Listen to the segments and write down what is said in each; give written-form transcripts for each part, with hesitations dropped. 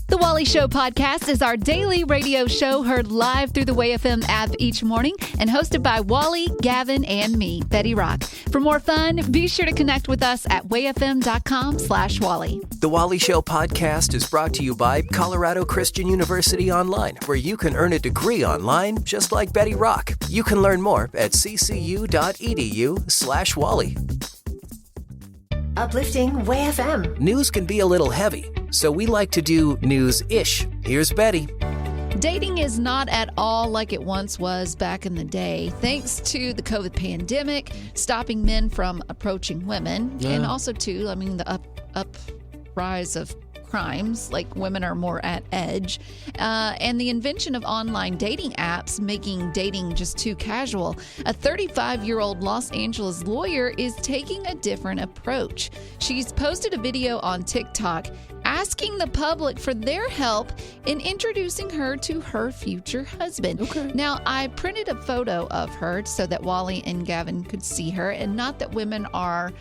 The Wally Show podcast is our daily radio show heard live through the WayFM app each morning and hosted by Wally, Gavin, and me, Betty Rock. For more fun, be sure to connect with us at wayfm.com/Wally. The Wally Show podcast is brought to you by Colorado Christian University Online, where you can earn a degree online just like Betty Rock. You can learn more at ccu.edu/Wally. Uplifting WayFM. News can be a little heavy, so we like to do news-ish. Here's Betty. Dating is not at all like it once was back in the day, thanks to the COVID pandemic, stopping men from approaching women, and also, too, the uprise of crimes, like women are more at edge, and the invention of online dating apps making dating just too casual. A 35-year-old Los Angeles lawyer is taking a different approach. She's posted a video on TikTok asking the public for their help in introducing her to her future husband. Okay. Now, I printed a photo of her so that Wally and Gavin could see her, and not that women are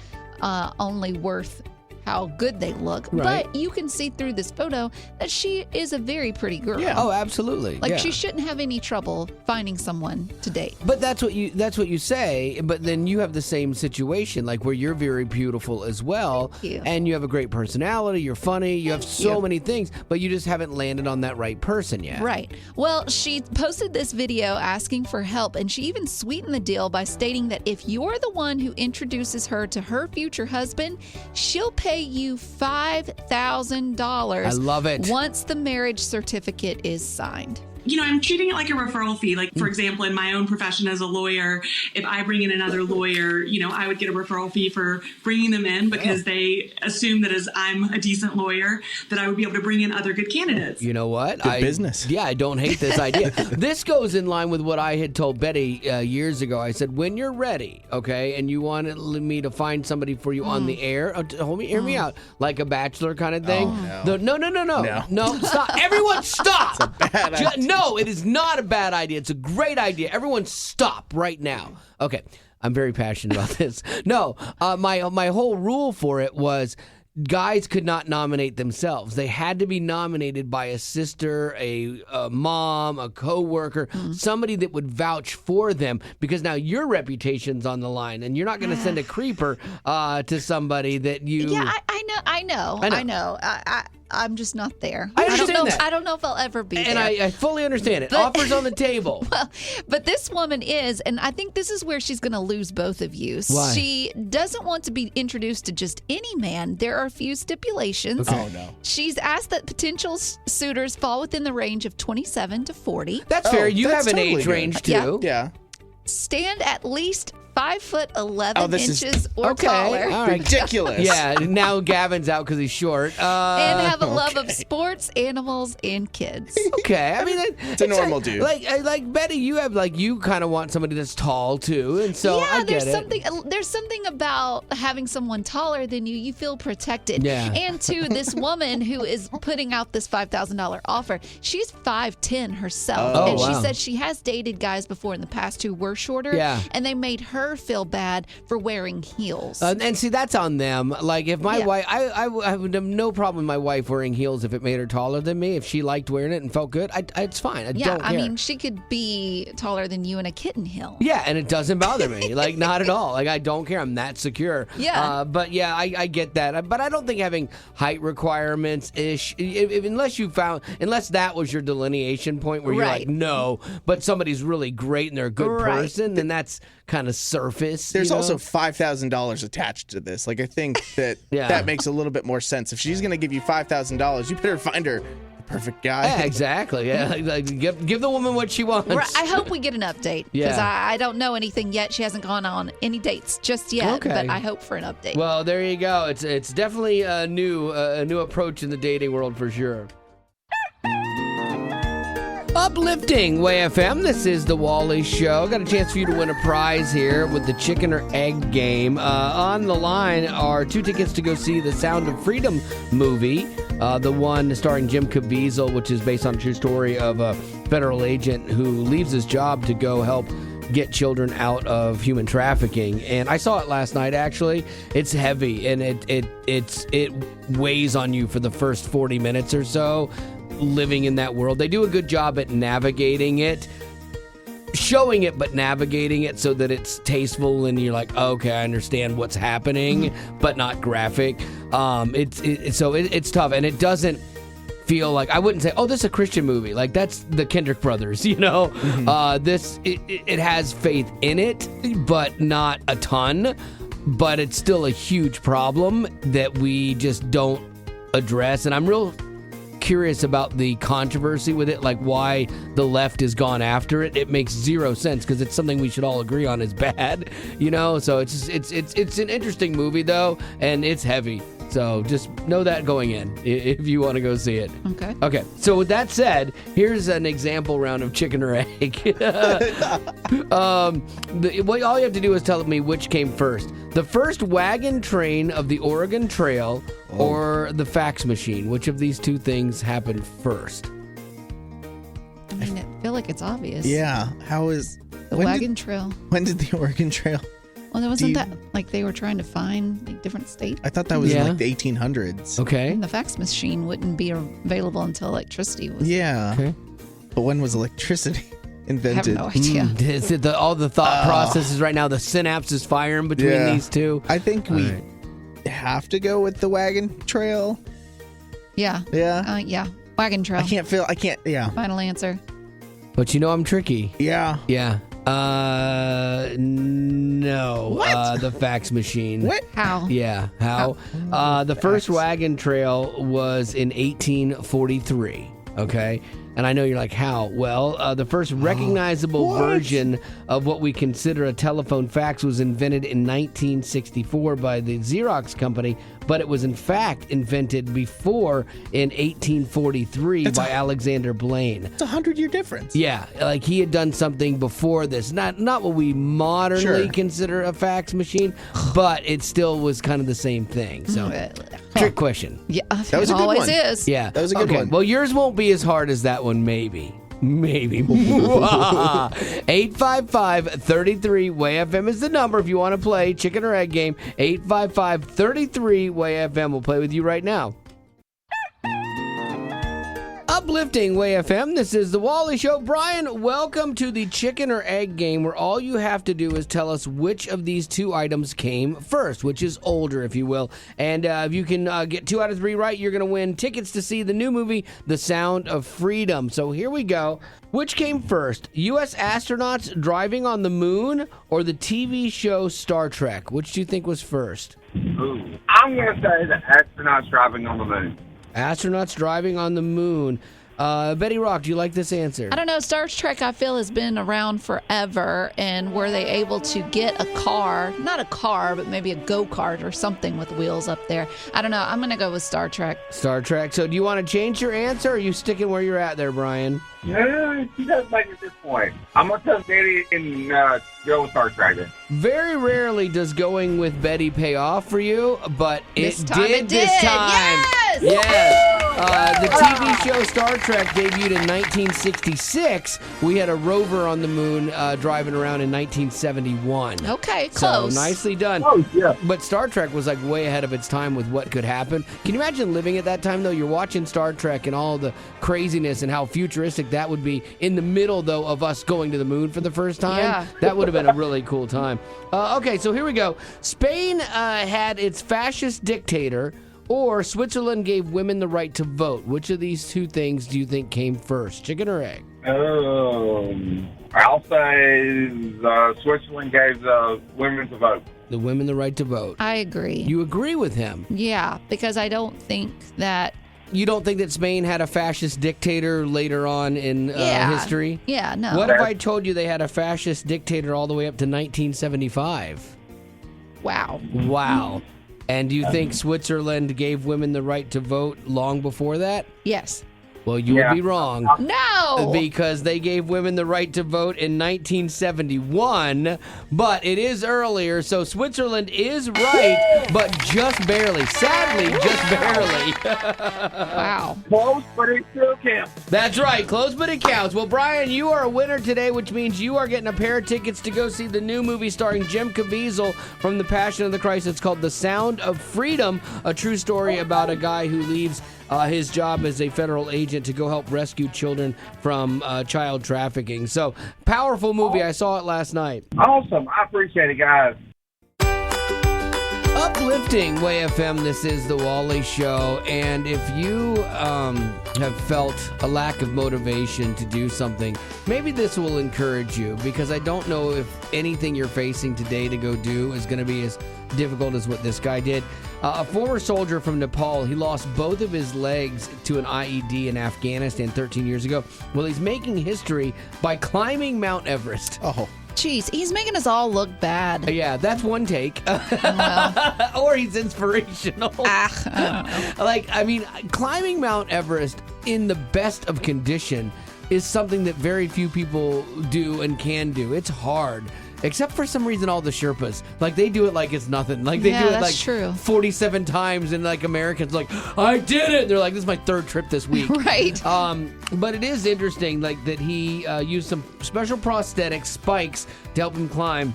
only worth how good they look, right, but you can see through this photo that she is a very pretty girl. Yeah. Oh, absolutely. She shouldn't have any trouble finding someone to date. But that's what you say. But then you have the same situation, like where you're very beautiful as well, and you have a great personality. You're funny. You have so many things, but you just haven't landed on that right person yet. Right. Well, she posted this video asking for help, and she even sweetened the deal by stating that if you're the one who introduces her to her future husband, she'll pay you $5,000. I love it. Once the marriage certificate is signed. I'm treating it like a referral fee. Like, for example, in my own profession as a lawyer, if I bring in another lawyer, I would get a referral fee for bringing them in because they assume that as I'm a decent lawyer, that I would be able to bring in other good candidates. You know what? Good business. Yeah, I don't hate this idea. This goes in line with what I had told Betty years ago. I said, when you're ready, okay, and you wanted me to find somebody for you on the air, hear me out, like a Bachelor kind of thing. Oh, no, stop. Everyone stop. It's a bad idea. No, it is not a bad idea. It's a great idea. Everyone stop right now. Okay, I'm very passionate about this. No, my whole rule for it was guys could not nominate themselves. They had to be nominated by a sister, a mom, a coworker, somebody that would vouch for them, because now your reputation's on the line, and you're not going to send a creeper to somebody that you... Yeah, I know. I'm just not there. I understand that. I don't know if I'll ever be and there. I fully understand it. Offers on the table. Well, but this woman is, and I think this is where she's going to lose both of you. Why? She doesn't want to be introduced to just any man. There are a few stipulations. Okay. Oh, no. She's asked that potential suitors fall within the range of 27 to 40. That's fair. You that's have an totally age good. range, too. Yeah. Stand at least 5'11" this inches or okay. taller. All right. Ridiculous. Yeah, now Gavin's out because he's short. And have a love of sports, animals, and kids. Okay, I mean, it's a normal dude. Like Betty, you kind of want somebody that's tall too, and so I get there's something about having someone taller than you. You feel protected. Yeah. And to this woman who is putting out this $5,000 offer, she's 5'10" herself, Oh, and wow. she said she has dated guys before in the past who were shorter. Yeah. And they made her feel bad for wearing heels. And see, that's on them. Like if my wife, I would have no problem with my wife wearing heels if it made her taller than me. If she liked wearing it and felt good, it's fine. I don't care. I mean, she could be taller than you in a kitten heel. Yeah, and it doesn't bother me. Like, not at all. Like, I don't care. I'm that secure. Yeah. But yeah, I get that. But I don't think having height requirements unless that was your delineation point where you're Right. like, no, but somebody's really great and they're a good Right. person, then that's kind of surface. There's you know? also $5,000 attached to this. Like, I think that that makes a little bit more sense. If she's going to give you $5,000, you better find her the perfect guy. Yeah, exactly. Yeah, like, give the woman what she wants. Right. I hope we get an update because Yeah. I don't know anything yet. She hasn't gone on any dates just yet, Okay. but I hope for an update. Well, there you go. It's definitely a new approach in the dating world for sure. Uplifting Way FM. This is the Wally Show. Got a chance for you to win a prize here with the chicken or egg game. On the line are 2 tickets to go see the Sound of Freedom movie, the one starring Jim Caviezel, which is based on a true story of a federal agent who leaves his job to go help get children out of human trafficking. And I saw it last night, actually. It's heavy, and it weighs on you for the first 40 minutes or so living in that world. They do a good job at navigating it, showing it, but navigating it so that it's tasteful and you're like, okay, I understand what's happening, but not graphic. It's tough, and it doesn't feel like, I wouldn't say, oh, this is a Christian movie. Like, that's the Kendrick brothers, you know? It has faith in it, but not a ton. But it's still a huge problem that we just don't address. And I'm real curious about the controversy with it, like why the left has gone after it. It makes zero sense because it's something we should all agree on is bad, you know? So it's an interesting movie, though, and it's heavy. So just know that going in if you want to go see it. Okay. So with that said, here's an example round of chicken or egg. All you have to do is tell me which came first. The first wagon train of the Oregon Trail or the fax machine. Which of these two things happened first? I mean, I feel like it's obvious. Yeah. How is... The wagon trail. When did the Oregon Trail... Well, there wasn't that like they were trying to find like different states. I thought that was in like the 1800s. Okay. And the fax machine wouldn't be available until electricity was. Yeah. Okay. But when was electricity invented? I have no idea. Is it all the thought processes right now? The synapse is firing between these two. I think we have to go with the wagon trail. Yeah. Yeah. Wagon trail. I can't. Yeah. Final answer. But you know I'm tricky. Yeah. Yeah. No. What? The fax machine. What? How? Yeah. How? The first wagon trail was in 1843. Okay. And I know you're like, how? Well, the first recognizable version of what we consider a telephone fax was invented in 1964 by the Xerox company, but it was in fact invented before in 1843 by Alexander Blaine. It's a 100-year difference. Yeah, like he had done something before this. Not what we modernly consider a fax machine, but it still was kind of the same thing. So, trick question. Yeah, that was it a good always one. is. Yeah, that was a good one. Well, yours won't be as hard as that one, maybe. 855-33-WAY-FM is the number if you want to play chicken or egg game. 855-33-WAY-FM. We'll play with you right now. Uplifting WAY-FM. This is the Wally Show. Brian, welcome to the chicken or egg game, where all you have to do is tell us which of these two items came first, which is older, if you will. And if you can get 2 out of 3 right, you're going to win tickets to see the new movie, The Sound of Freedom. So here we go. Which came first, U.S. astronauts driving on the moon or the TV show Star Trek? Which do you think was first? Ooh, I'm going to say the astronauts driving on the moon. Astronauts driving on the moon. Betty Rock, do you like this answer? I don't know. Star Trek, I feel, has been around forever. And were they able to get a car, not a car, but maybe a go-kart or something with wheels up there? I don't know. I'm going to go with Star Trek. Star Trek. So do you want to change your answer, or are you sticking where you're at there, Brian? No, she doesn't make it this point. I'm going to tell Daddy and go with Star Trek then. Very rarely does going with Betty pay off for you, but it did this time. Yes! The TV show Star Trek debuted in 1966. We had a rover on the moon driving around in 1971. Okay, close. So nicely done. Oh, yeah. But Star Trek was like way ahead of its time with what could happen. Can you imagine living at that time, though? You're watching Star Trek and all the craziness and how futuristic that would be in the middle, though, of us going to the moon for the first time. Yeah. That would have been a really cool time. Okay, so here we go. Spain had its fascist dictator, or Switzerland gave women the right to vote. Which of these two things do you think came first, chicken or egg? I'll say Switzerland gave the women the vote. The women the right to vote. I agree. You agree with him? Yeah, because I don't think that... You don't think that Spain had a fascist dictator later on in history? Yeah, no. What if I told you they had a fascist dictator all the way up to 1975? Wow. And do you think Switzerland gave women the right to vote long before that? Yes. Well, you would be wrong. No! Because they gave women the right to vote in 1971, but it is earlier, so Switzerland is right, but just barely. Sadly, just barely. Wow. Close, but it still counts. That's right. Close, but it counts. Well, Brian, you are a winner today, which means you are getting a pair of tickets to go see the new movie starring Jim Caviezel from The Passion of the Christ. It's called The Sound of Freedom, a true story about a guy who leaves his job as a federal agent to go help rescue children from child trafficking. So, powerful movie. I saw it last night. Awesome. I appreciate it, guys. Uplifting Way FM, this is The Wally Show, and if you have felt a lack of motivation to do something, maybe this will encourage you, because I don't know if anything you're facing today to go do is going to be as difficult as what this guy did. A former soldier from Nepal, he lost both of his legs to an IED in Afghanistan 13 years ago. Well, he's making history by climbing Mount Everest. Oh. Jeez, he's making us all look bad. Yeah, that's one take. Well. Or he's inspirational. I don't know. Climbing Mount Everest in the best of condition is something that very few people do and can do. It's hard. Except for some reason, all the Sherpas, they do it like it's nothing. They do it true. 47 times, and Americans I did it. They're like, this is my third trip this week. Right. But it is interesting, that he used some special prosthetic spikes to help him climb.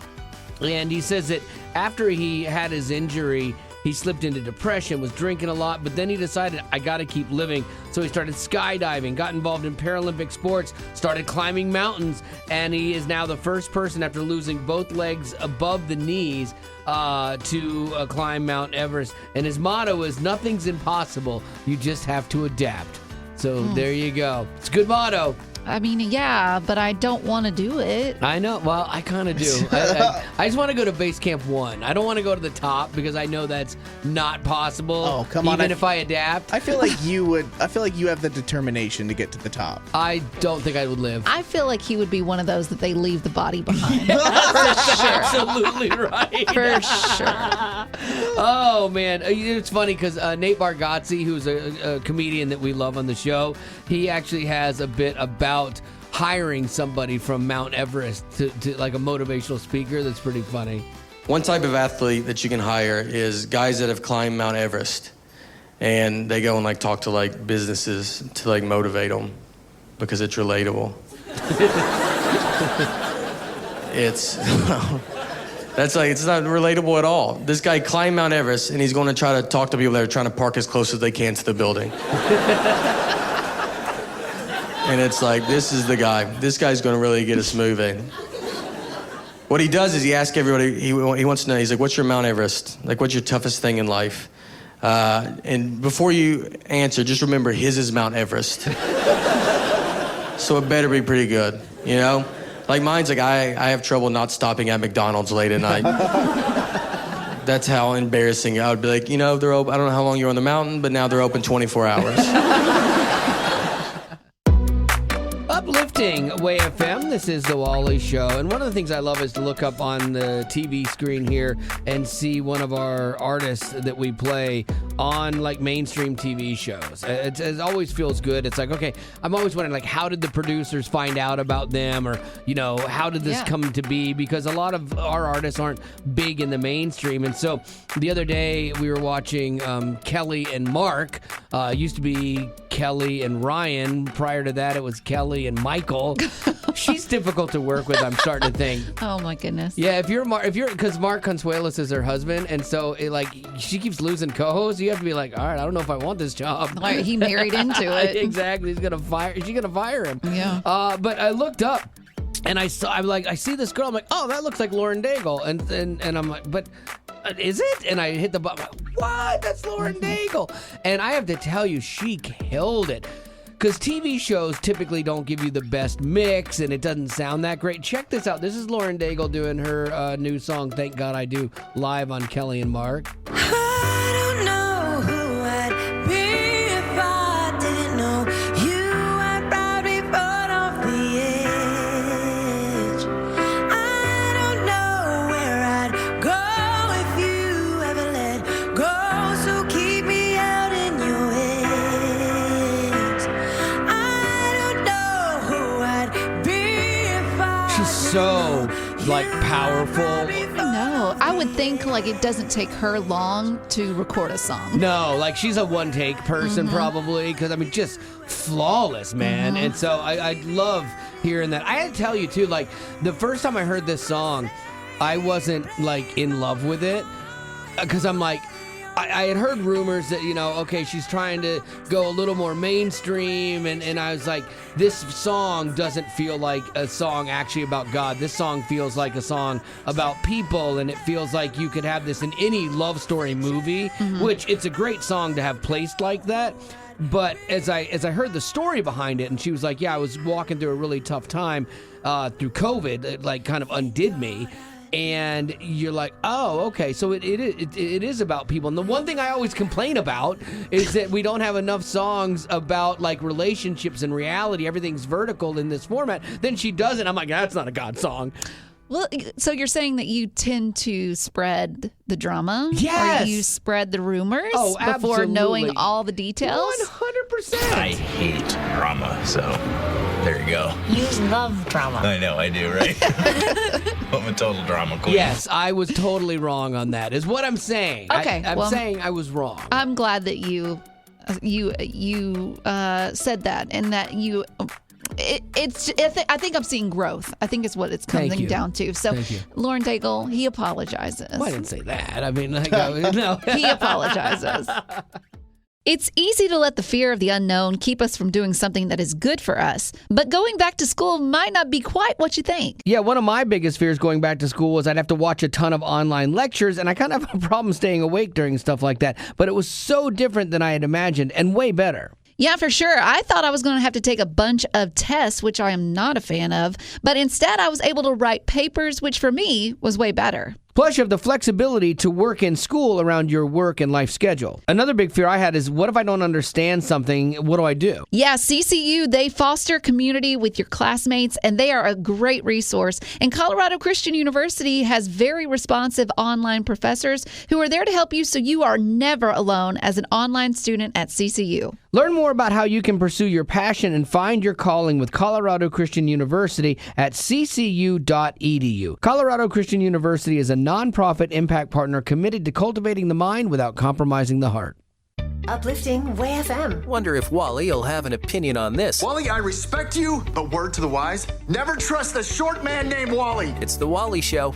And he says that after he had his injury, he slipped into depression, was drinking a lot, but then he decided, I got to keep living. So he started skydiving, got involved in Paralympic sports, started climbing mountains, and he is now the first person, after losing both legs above the knees, to climb Mount Everest. And his motto is, nothing's impossible, you just have to adapt. So there you go. It's a good motto. Yeah, but I don't want to do it. I know. Well, I kind of do. I just want to go to base camp 1. I don't want to go to the top because I know that's not possible. Oh, come on. Even if I adapt. I feel like you would. I feel like you have the determination to get to the top. I don't think I would live. I feel like he would be one of those that they leave the body behind. That's absolutely right. For sure. Oh, man. It's funny because Nate Bargatze, who's a comedian that we love on the show, he actually has a bit about hiring somebody from Mount Everest to like a motivational speaker. That's pretty funny. One type of athlete that you can hire is guys that have climbed Mount Everest, and they go and talk to businesses to motivate them because it's relatable. It's not relatable at all. This guy climbed Mount Everest, and he's going to try to talk to people that are trying to park as close as they can to the building. And it's this is the guy. This guy's going to really get us moving. What he does is he asks everybody, he wants to know, he's like, what's your Mount Everest? What's your toughest thing in life? And before you answer, just remember, his is Mount Everest. So it better be pretty good, you know? Mine's I have trouble not stopping at McDonald's late at night. That's how embarrassing. I would be they're open, I don't know how long you're on the mountain, but now they're open 24 hours. Uplifting Way FM, this is The Wally Show, and one of the things I love is to look up on the TV screen here and see one of our artists that we play on mainstream TV shows. It always feels good. It's okay, I'm always wondering how did the producers find out about them, or how did this come to be, because a lot of our artists aren't big in the mainstream. And so the other day we were watching Kelly and Mark. Used to be Kelly and Ryan. Prior to that, it was Kelly and Michael. She's difficult to work with, I'm starting to think. Oh my goodness. Yeah, because Mark Consuelos is her husband, and so she keeps losing co-hosts. You have to be all right, I don't know if I want this job. He married into it. Exactly. She's gonna fire him. Yeah. But I looked up and I see this girl. I'm like, oh, that looks like Lauren Daigle, and I'm like, but. Is it? And I hit the button. What? That's Lauren Daigle. And I have to tell you, she killed it. Because TV shows typically don't give you the best mix, and it doesn't sound that great. Check this out. This is Lauren Daigle doing her new song, Thank God I Do, live on Kelly and Mark. I don't know who I'd be if I didn't know you. I'd probably fall off the edge. I don't know where I'd go if you ever let go. So keep me out in your head. so like powerful. No, I would think like it doesn't take her long to record a song. No, like she's a one-take person probably, because I mean, just flawless, man. And so I love hearing that. I had to tell you too, like the first time I heard this song, I wasn't like in love with it, because I'm like, I had heard rumors that, okay, she's trying to go a little more mainstream, and I was like, this song doesn't feel like a song actually about God. This song feels like a song about people, and it feels like you could have this in any love story movie, which it's a great song to have placed like that. But as I heard the story behind it, and she was like, yeah, I was walking through a really tough time through COVID, it like kind of undid me. And you're like, oh, okay, so it is about people. And the one thing I always complain about is that we don't have enough songs about like relationships and reality. Everything's vertical in this format. Then she does it. I'm like, that's not a God song. Well, so you're saying that you tend to spread the drama? Yes. Or you spread the rumors Oh, before absolutely. knowing all the details? 100%. I hate drama, so there you go. You love drama. I know, I do, right? I'm a total drama queen. Yes, I was totally wrong on that, is what I'm saying. Okay, I'm saying I was wrong. I'm glad that you said that, and that you... I think I'm seeing growth. I think it's what it's coming down to. So, Lauren Daigle, he apologizes. Well, I didn't say that. I mean, like, no. He apologizes. It's easy to let the fear of the unknown keep us from doing something that is good for us, but going back to school might not be quite what you think. Yeah, one of my biggest fears going back to school was I'd have to watch a ton of online lectures, and I kind of have a problem staying awake during stuff like that. But it was so different than I had imagined, and way better. Yeah, for sure. I thought I was going to have to take a bunch of tests, which I am not a fan of, but instead I was able to write papers, which for me was way better. Plus, you have the flexibility to work in school around your work and life schedule. Another big fear I had is, what if I don't understand something? What do I do? Yeah, CCU, they foster community with your classmates, and they are a great resource. And Colorado Christian University has very responsive online professors who are there to help you so you are never alone as an online student at CCU. Learn more about how you can pursue your passion and find your calling with Colorado Christian University at ccu.edu. Colorado Christian University is a nonprofit impact partner committed to cultivating the mind without compromising the heart. Uplifting Way FM. Wonder if Wally will have an opinion on this. Wally, I respect you, but word to the wise, never trust a short man named Wally. It's the Wally Show.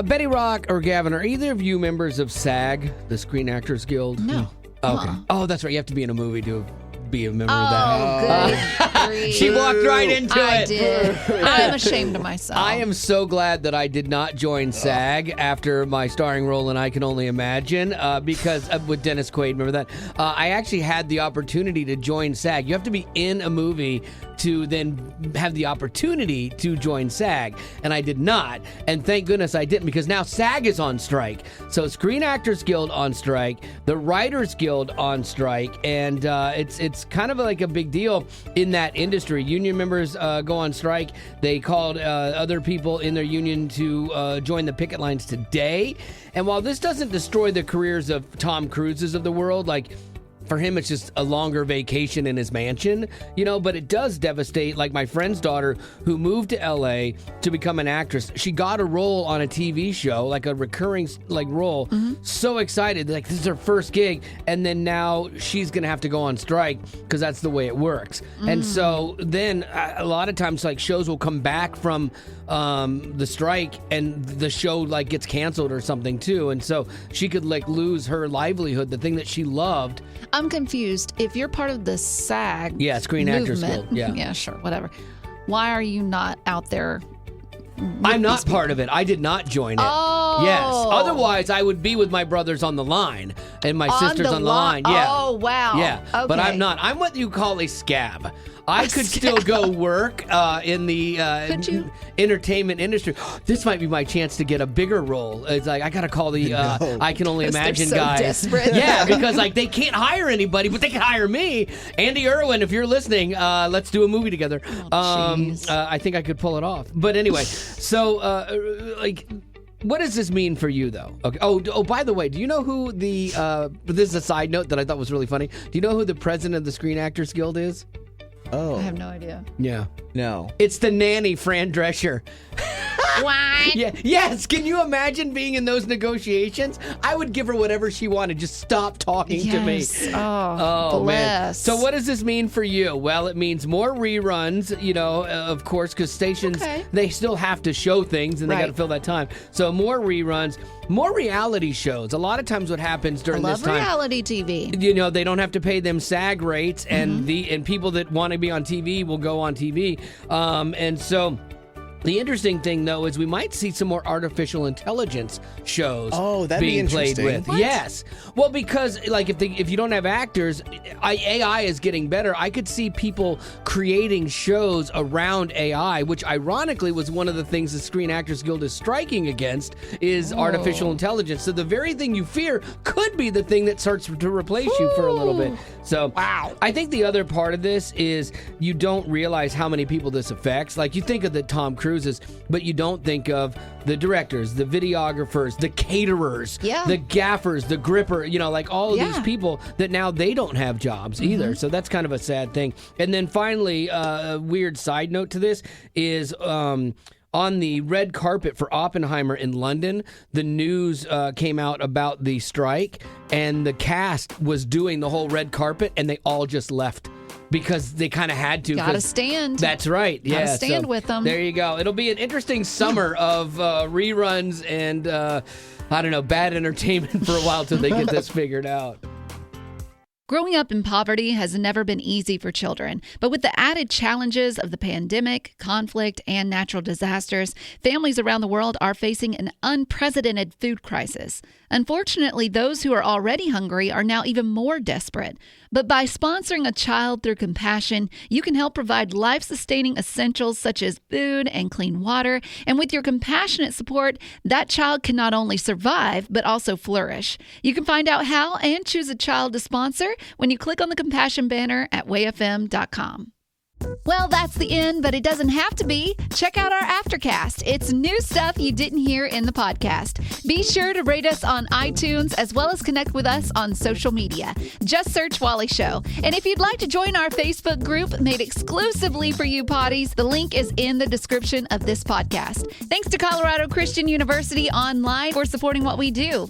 Betty Rock or Gavin, are either of you members of SAG, the Screen Actors Guild? No. Okay. Oh, that's right. You have to be in a movie to be a member of that. Good. She walked right into it. I did. I'm ashamed of myself. I am so glad that I did not join SAG after my starring role in I Can Only Imagine, because with Dennis Quaid, remember that? I actually had the opportunity to join SAG. You have to be in a movie to then have the opportunity to join SAG, and I did not. And thank goodness I didn't, because now SAG is on strike. So Screen Actors Guild on strike, the Writers Guild on strike, and it's kind of like a big deal in that industry. Union members go on strike. They called other people in their union to join the picket lines today. And while this doesn't destroy the careers of Tom Cruise's of the world, like, for him, it's just a longer vacation in his mansion, but it does devastate, like my friend's daughter who moved to LA to become an actress. She got a role on a TV show, like a recurring role. So excited, like this is her first gig. And then now she's going to have to go on strike because that's the way it works. And so then a lot of times like shows will come back from the strike and the show like gets canceled or something too. And so she could like lose her livelihood, the thing that she loved. I'm confused. If you're part of the SAG Screen Actors Guild. Yeah, sure, whatever. Why are you not out there? I'm not part of it. I did not join it. Oh. Yes. Otherwise, I would be with my brothers on the line and my sisters on the line. Yeah. Oh, wow. Yeah. Okay. But I'm not. I'm what you call a scab. I could still go work in the entertainment industry. This might be my chance to get a bigger role. It's like I got to call the I Can Only Imagine they're so guys. Desperate. Yeah, because like they can't hire anybody, but they can hire me. Andy Irwin, if you're listening, let's do a movie together. I think I could pull it off. But anyway, so what does this mean for you, though? Okay. Oh, by the way, do you know who this is a side note that I thought was really funny. Do you know who the president of the Screen Actors Guild is? Oh. I have no idea. Yeah. No. It's the nanny, Fran Drescher. What? Yeah. Yes. Can you imagine being in those negotiations? I would give her whatever she wanted. Just stop talking to me. Oh, man. bless. So what does this mean for you? Well, it means more reruns, of course, because stations, they still have to show things and they got to fill that time. So more reruns, more reality shows. A lot of times what happens during this time. reality TV. They don't have to pay them SAG rates, and and people that want to be on TV will go on TV. And so the interesting thing, though, is we might see some more artificial intelligence shows being played with. What? Yes. Well, because if you don't have actors, AI is getting better. I could see people creating shows around AI, which ironically was one of the things the Screen Actors Guild is striking against is artificial intelligence. So the very thing you fear could be the thing that starts to replace you for a little bit. So I think the other part of this is you don't realize how many people this affects. Like you think of the Tom Cruises, but you don't think of the directors, the videographers, the caterers, the gaffers, the gripper, all of these people that now they don't have jobs either. So that's kind of a sad thing. And then finally, a weird side note to this is on the red carpet for Oppenheimer in London, the news came out about the strike, and the cast was doing the whole red carpet, and they all just left. Because they kind of had to. Gotta stand. That's right. Gotta stand with them. There you go. It'll be an interesting summer of reruns and, bad entertainment for a while till they get this figured out. Growing up in poverty has never been easy for children, but with the added challenges of the pandemic, conflict, and natural disasters, families around the world are facing an unprecedented food crisis. Unfortunately, those who are already hungry are now even more desperate. But by sponsoring a child through compassion, you can help provide life-sustaining essentials such as food and clean water. And with your compassionate support, that child can not only survive, but also flourish. You can find out how and choose a child to sponsor when you click on the compassion banner at wayfm.com. Well, that's the end, but it doesn't have to be. Check out our Aftercast. It's new stuff you didn't hear in the podcast. Be sure to rate us on iTunes as well as connect with us on social media. Just search Wally Show. And if you'd like to join our Facebook group made exclusively for you potties, the link is in the description of this podcast. Thanks to Colorado Christian University Online for supporting what we do.